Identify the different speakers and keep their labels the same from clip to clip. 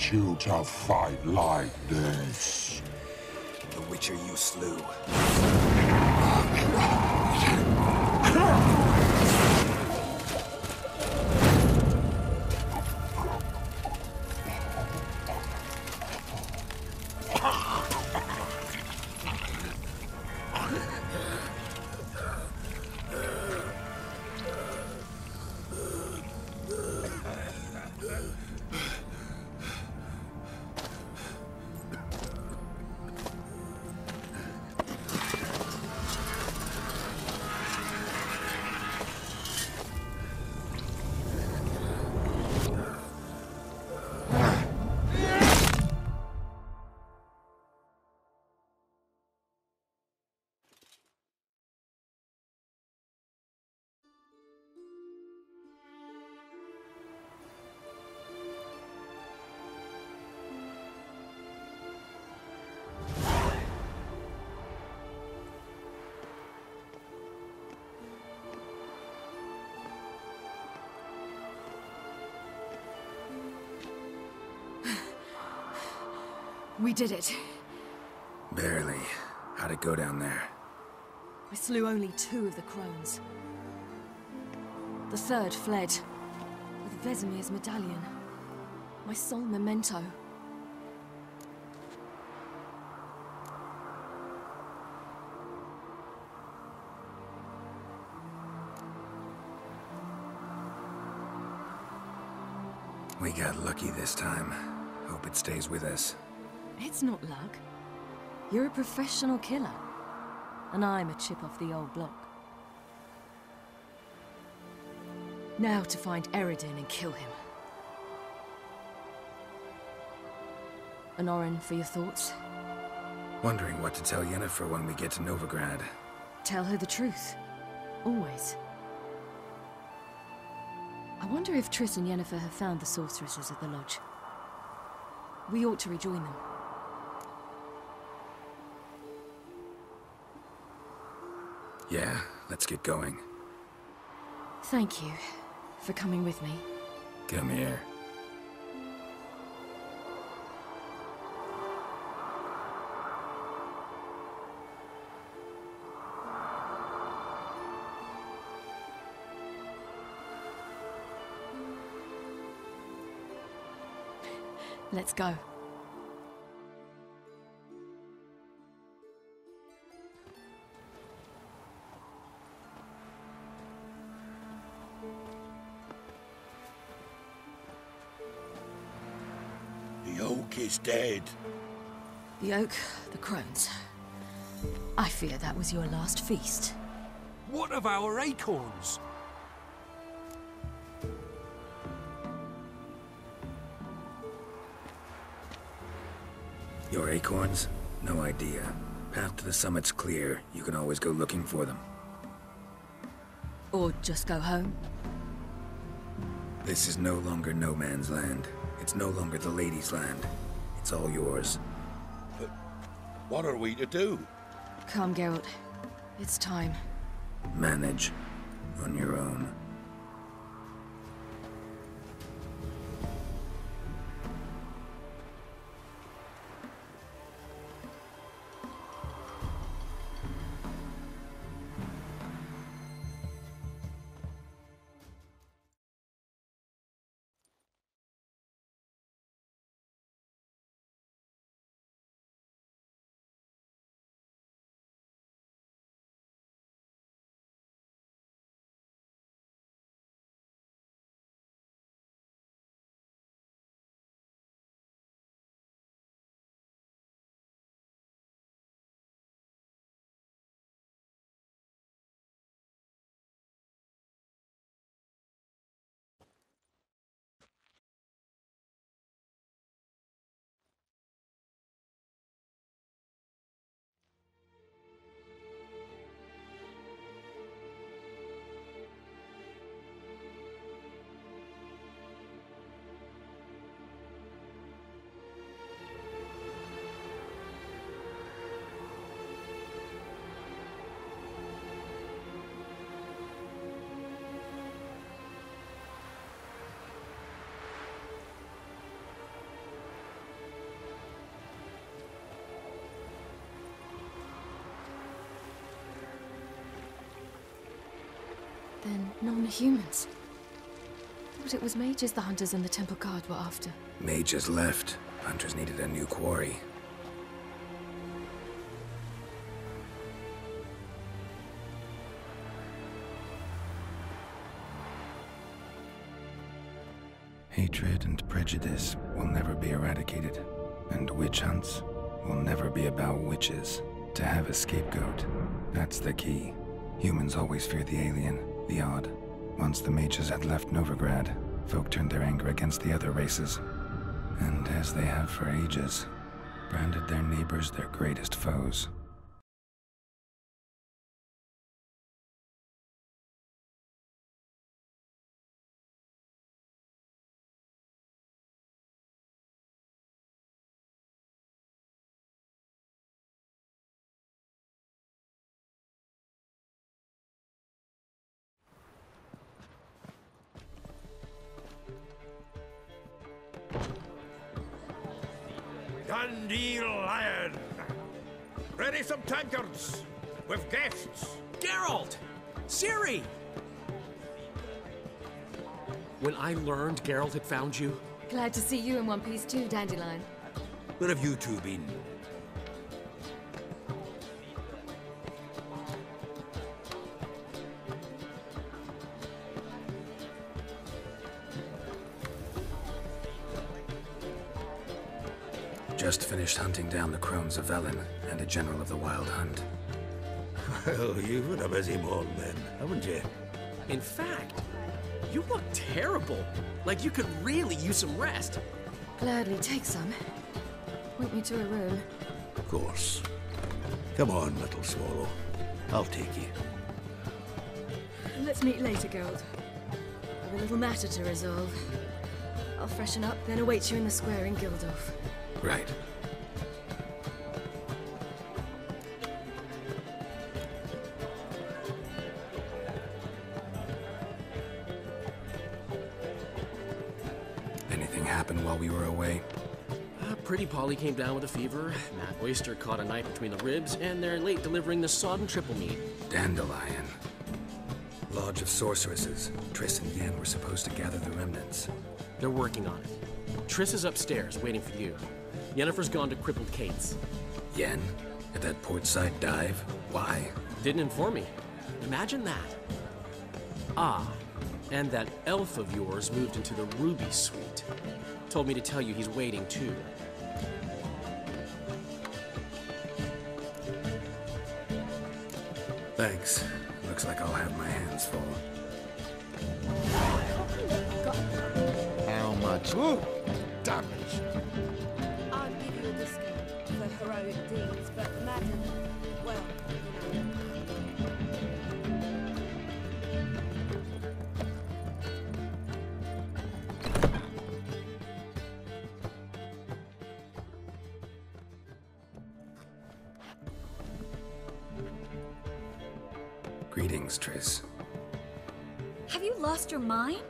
Speaker 1: teach you to fight like this.
Speaker 2: The Witcher you slew.
Speaker 3: We did it.
Speaker 2: Barely. How'd it go down there?
Speaker 3: I slew only 2 of the crones. The third fled, with Vesemir's medallion. My sole memento.
Speaker 2: We got lucky this time. Hope it stays with us.
Speaker 3: It's not luck. You're a professional killer. And I'm a chip off the old block. Now to find Eredin and kill him. Honorin, for your thoughts?
Speaker 2: Wondering what to tell Yennefer when we get to Novigrad.
Speaker 3: Tell her the truth. Always. I wonder if Triss and Yennefer have found the sorceresses at the lodge. We ought to rejoin them.
Speaker 2: Yeah, let's get going.
Speaker 3: Thank you for coming with me.
Speaker 2: Come here.
Speaker 3: Let's go.
Speaker 1: The oak is dead.
Speaker 3: The oak, the crones. I fear that was your last feast.
Speaker 4: What of our acorns?
Speaker 2: Your acorns? No idea. Path to the summit's clear. You can always go looking for them.
Speaker 3: Or just go home.
Speaker 2: This is no longer no man's land. It's no longer the lady's land. It's all yours.
Speaker 1: But what are we to do?
Speaker 3: Come, Geralt. It's time.
Speaker 2: Manage. On your own.
Speaker 3: Then non-humans. Thought it was mages the hunters and the temple guard were after.
Speaker 2: Mages left. Hunters needed a new quarry. Hatred and prejudice will never be eradicated, and witch hunts will never be about witches. To have a scapegoat, that's the key. Humans always fear the alien, the odd. Once the mages had left Novigrad, folk turned their anger against the other races. And as they have for ages, branded their neighbors their greatest foes.
Speaker 5: Dandelion! Ready some tankards with guests.
Speaker 4: Geralt! Ciri! When I learned Geralt had found you,
Speaker 3: Glad to see you in one piece too, Dandelion.
Speaker 5: Where have you two been?
Speaker 2: Just finished hunting down the crones of Velen and a general of the Wild Hunt.
Speaker 5: Well, you've been a busy morning then, haven't you?
Speaker 4: in fact, you look terrible. Like you could really use some rest.
Speaker 3: Gladly take some. Point me to a room.
Speaker 5: Of course. Come on, little swallow. I'll take you.
Speaker 3: Let's meet later, Geralt. I've a little matter to resolve. I'll freshen up, then await you in the square in Gildorf.
Speaker 2: Right. Anything happened while we were away?
Speaker 4: Pretty Polly came down with a fever. Matt Oyster caught a knife between the ribs, and they're late delivering the sodden triple meat.
Speaker 2: Dandelion. Lodge of Sorceresses. Triss and Yen were supposed to gather the remnants.
Speaker 4: They're working on it. Triss is upstairs, waiting for you. Yennefer's gone to Crippled Kate's.
Speaker 2: Yen? At that portside dive? Why?
Speaker 4: Didn't inform me. Imagine that. Ah, and that elf of yours moved into the Ruby Suite. Told me to tell you he's waiting too.
Speaker 2: Thanks. Looks like I'll have my hands full.
Speaker 1: How much? Ooh, damage.
Speaker 6: I'd give you a discount for heroic deeds, but madam, well, you know.
Speaker 2: Greetings, Triss.
Speaker 7: Have you lost your mind?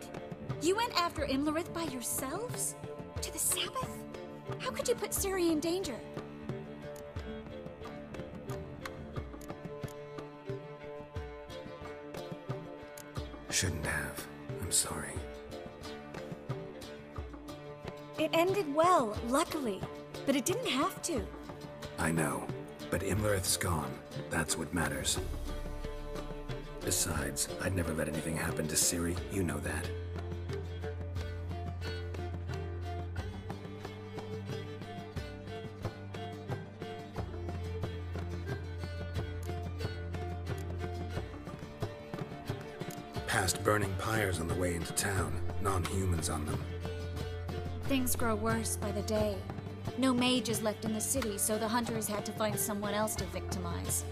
Speaker 7: You went after Imlerith by yourselves? To the Sabbath? How could you put Ciri in danger?
Speaker 2: Shouldn't have. I'm sorry.
Speaker 7: It ended well, luckily, but it didn't have to.
Speaker 2: I know, but Imlerith's gone. That's what matters. Besides, I'd never let anything happen to Ciri. You know that. Past burning pyres on the way into town. Non-humans on them.
Speaker 7: Things grow worse by the day. No mages left in the city, so the hunters had to find someone else to victimize.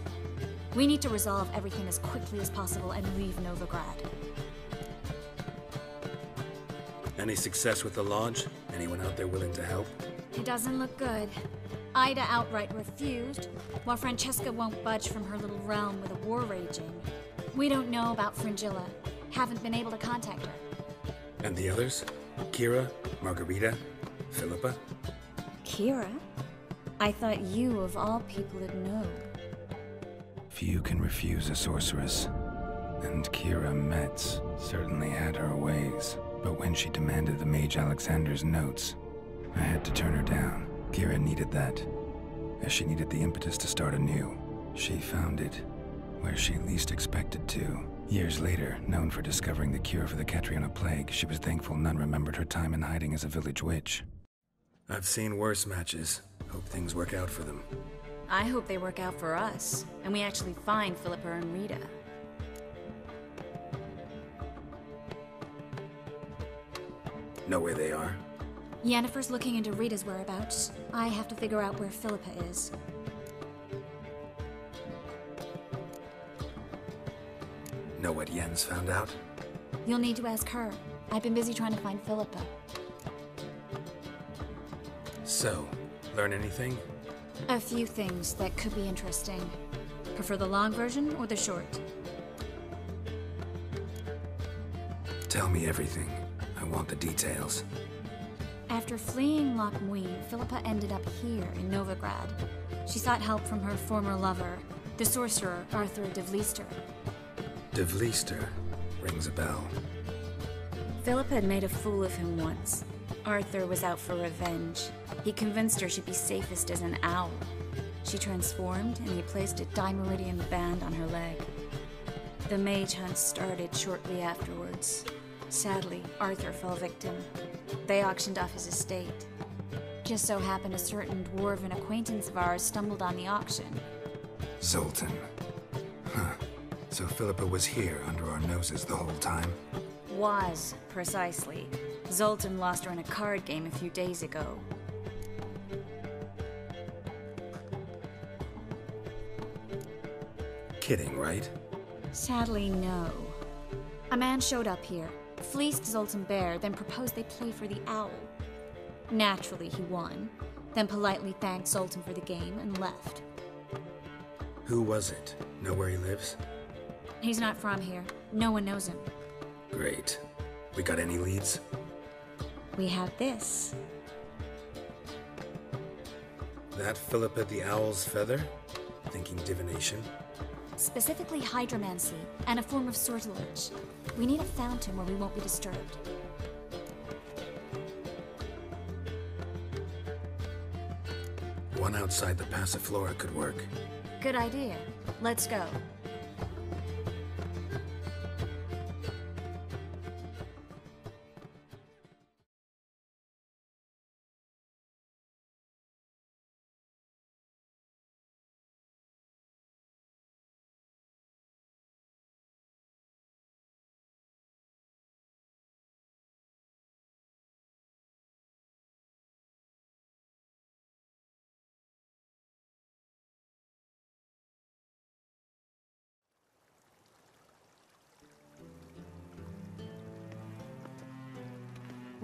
Speaker 7: We need to resolve everything as quickly as possible and leave Novigrad.
Speaker 2: Any success with the Lodge? Anyone out there willing to help?
Speaker 7: It doesn't look good. Ida outright refused, while Francesca won't budge from her little realm with a war raging. We don't know about Fringilla. Haven't been able to contact her.
Speaker 2: And the others? Kira? Margarita? Philippa?
Speaker 7: Kira? I thought you, of all people, would know.
Speaker 2: Few can refuse a sorceress. And Kira Metz certainly had her ways. But when she demanded the Mage Alexander's notes, I had to turn her down. Kira needed that, as she needed the impetus to start anew. She found it where she least expected to. Years later, known for discovering the cure for the Catriona plague, she was thankful none remembered her time in hiding as a village witch. I've seen worse matches. Hope things work out for them.
Speaker 7: I hope they work out for us, and we actually find Philippa and Rita.
Speaker 2: Know where they are?
Speaker 7: Yennefer's looking into Rita's whereabouts. I have to figure out where Philippa is.
Speaker 2: Know what Yen's found out?
Speaker 7: You'll need to ask her. I've been busy trying to find Philippa.
Speaker 2: So, learn anything?
Speaker 7: A few things that could be interesting. Prefer the long version or the short?
Speaker 2: Tell me everything. I want the details.
Speaker 7: After fleeing Loch Muin, Philippa ended up here in Novigrad. She sought help from her former lover, the sorcerer Arthur de Vlister.
Speaker 2: De Vlister rings a bell.
Speaker 7: Philippa had made a fool of him once. Arthur was out for revenge. He convinced her she'd be safest as an owl. She transformed, and he placed a Dimeridian band on her leg. The mage hunt started shortly afterwards. Sadly, Arthur fell victim. They auctioned off his estate. Just so happened a certain dwarven acquaintance of ours stumbled on the auction.
Speaker 2: Zoltan. Huh. So Philippa was here under our noses the whole time?
Speaker 7: Was, precisely. Zoltan lost her in a card game a few days ago.
Speaker 2: Kidding, right?
Speaker 7: Sadly, no. A man showed up here, fleeced Zoltan bare, then proposed they play for the owl. Naturally, he won, then politely thanked Zoltan for the game and left.
Speaker 2: Who was it? Know where he lives?
Speaker 7: He's not from here. No one knows him.
Speaker 2: Great. We got any leads?
Speaker 7: We have this.
Speaker 2: That Philippa the Owl's feather? Thinking divination?
Speaker 7: Specifically hydromancy, and a form of sortilege. We need a fountain where we won't be disturbed.
Speaker 2: One outside the Passiflora could work.
Speaker 7: Good idea. Let's go.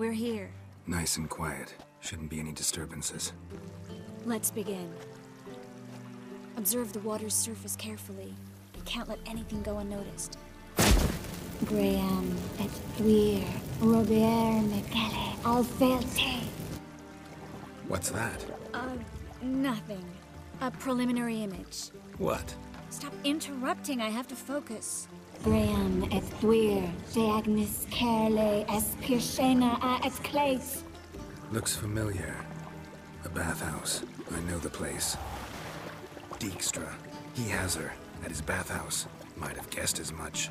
Speaker 7: We're here.
Speaker 2: Nice and quiet. Shouldn't be any disturbances.
Speaker 7: Let's begin. Observe the water's surface carefully. Can't let anything go unnoticed. Graham et Thuir, Robert Mekele, Alfelte.
Speaker 2: What's that?
Speaker 7: Nothing. A preliminary image.
Speaker 2: What?
Speaker 7: Stop interrupting, I have to focus. Graham et Thuir, Deagnis Kerle, Espirshena a et Clace.
Speaker 2: Looks familiar. A bathhouse. I know the place. Dijkstra. He has her at his bathhouse. Might have guessed as much.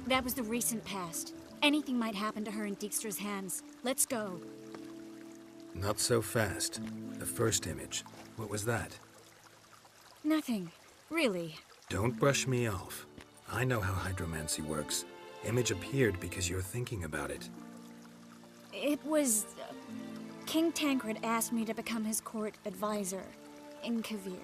Speaker 7: That was the recent past. Anything might happen to her in Dijkstra's hands. Let's go.
Speaker 2: Not so fast. The first image. What was that?
Speaker 7: Nothing. Really.
Speaker 2: Don't brush me off. I know how hydromancy works. Image appeared because you're thinking about it.
Speaker 7: It was... King Tancred asked me to become his court advisor in Kovir.